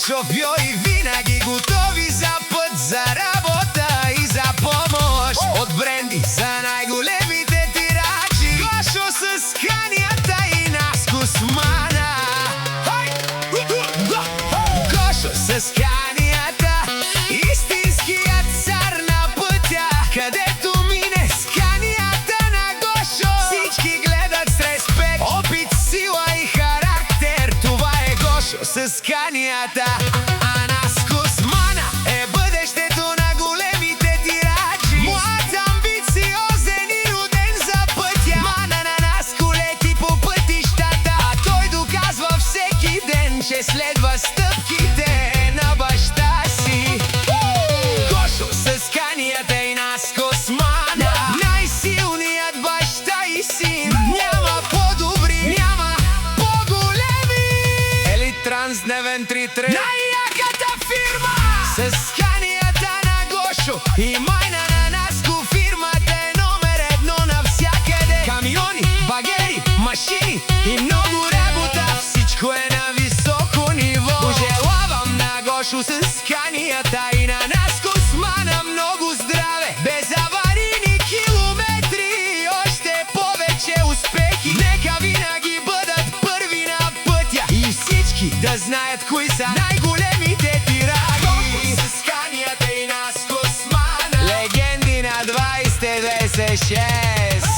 шофьори винаги готови за път, за работа и за помощ. От бренди за най-големите тиражи, Гошо с Сканията и Наско с Мана. Гошо с Сканията, истинският цар на пътя. Където мине Сканията на Гошо, всички гледат с респект. Опит, сила и характер, това е Гошо с Сканията. А Наско с Мана е бъдещето на големите тиражи. Млад, амбициозен и роден за пътя. Мана на Наско лети по пътищата, а той доказва всеки ден, че следва стъпките на баща си. Гошо с Сканията и Наско с Мана, най-силният баща и син. Няма по-добри, няма по-големи. Елит-Транс Дневен 3-3, най-яката фирма с Сканията на Гошо и Майна на Наско. Фирмата е номер едно навсякъде. Камиони, багери, машини и много работа, всичко е на високо ниво. Пожелавам на Гошо с Сканията и на Наско с Мана много здраве, без аварийни километри и още повече успехи. Нека винаги бъдат първи на пътя и всички да знаят кои са най-големите тиражи. Гошо с Сканията и Наско с Мана, легенди на 2026.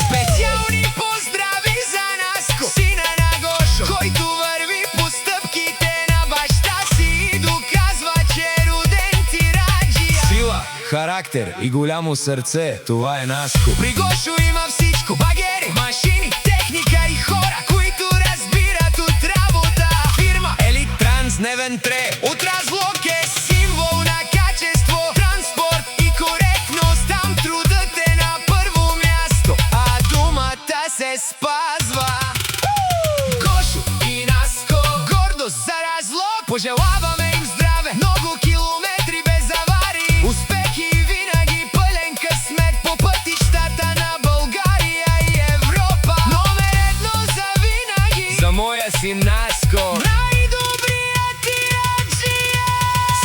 Специални поздрави за Наско, сина на Гошо, който върви по стъпките на баща си и доказва, че е роден тираджия. Сила, характер и голямо сърце, това е Наско. При Гошо има всичко: багери, машини, техника и хора, които разбират от работа. Фирма Елит-Транс Дневен 3 от Разлог е символ на качество, транспорт и коректност. Там трудът е на първо място, а думата се спазва. Гошо и Наско, гордост за Разлог. Пожелаваме им здраве, много километри без аварии, успехи и винаги пълен късмет по пътищата на България и Европа. Номер едно за винаги, за моя син Наско, най-добрият тираджия.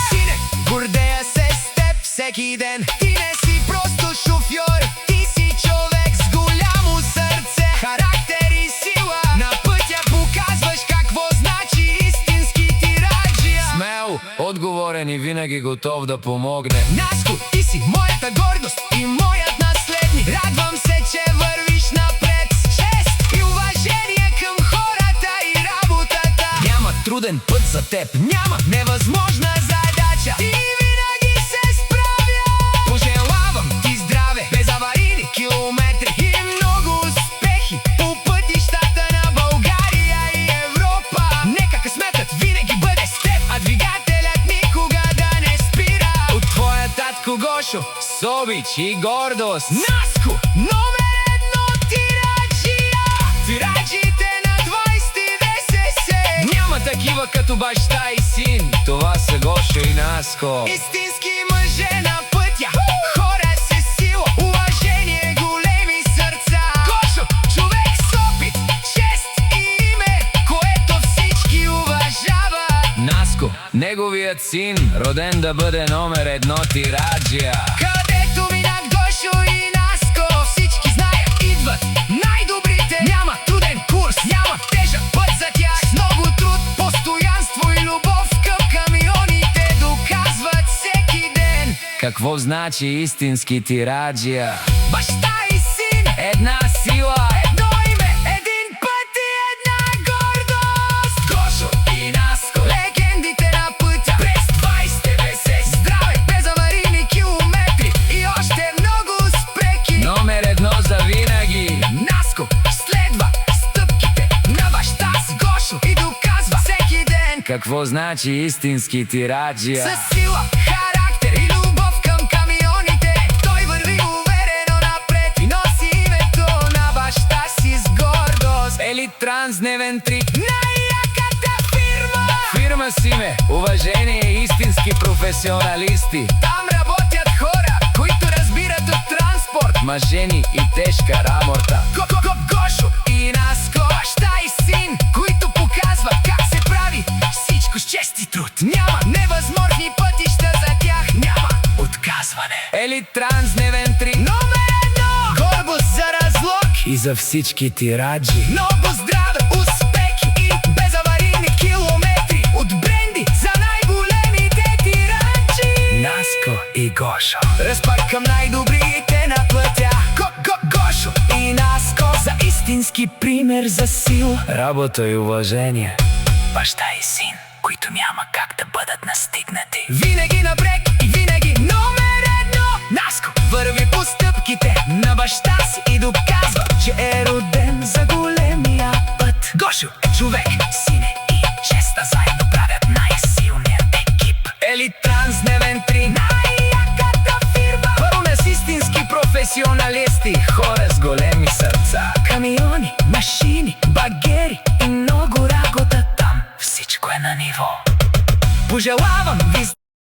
Сине, гордея се с теб всеки ден. Ти не си просто шофьор, ти си човек с голямо сърце, характер и сила. На пътя показваш какво значи истински тираджия. Смел, отговорен и винаги готов да помогне. Наско, ти си моята гордост и моят наследник. Радвам се, че вървиш напред с чест и уважение към хората и работата. Няма труден път за теб, няма невъзможна задача. Ти винаги се справя. Пожелавам ти здраве, без аварийни километри и много успехи по пътищата на България и Европа. Нека късметът винаги бъде с теб, а двигателят никога да не спира. От твоя татко Гошо с обич и гордост, Наско, номер едно тираджия. Тираджиите на 2026 няма такива като баща и син. Това са Гошо и Наско, истински мъже на пътя, хора с сила, уважение, големи сърца. Гошо, човек с опит, чест и име, което всички уважават. Наско, неговият син, роден да бъде номер едно тираджия. Където минат Гошо и Наско, всички знаят, идват най-добрите. Няма труден курс, няма тежък път за тях. С много труд, постоянство и любов към камионите доказват всеки ден какво значи истински тираджия. Баща и син, една сила, едно име, един път и една гордост. Гошо и Наско, легендите на пътя през 2026. Здраве, без аварийни километри и още много успехи. Номер едно за винаги. Наско следва стъпките на баща си Гошо и доказва всеки ден какво значи истински тираджия. Със сила, характер и любов към камионите, той върви уверено напред и носи името на баща си с гордост. Елит-Транс Дневен 3, най-яката фирма. Фирма с име, уважение и истински професионалисти. Там работят хора, които разбират от транспорт, мъжени и тежка работа. Гошо и Наско, баща и син, които показват как се прави всичко с чест и труд. Няма за всички тираджи. Много здраве, успехи и безаварийни километри от бренди за най-големите тираджи. Наско и Гошо, респект към най-добрите на пътя. Гошо и Наско за истински пример за сила, работа и уважение. Баща и син, които няма как да бъдат настигнати. Винаги напред и винаги номер едно. Наско върви по стъпките на баща си и доказва, че е роден за големия път. Гошо е човек, сине и честа заедно правят най-силният екип. Елитранс дневен 3, най-яката фирма. Пълна с истински професионалисти, хора с големи сърца. Камиони, машини, багери и много работа там. Всичко е на ниво. Пожелавам ви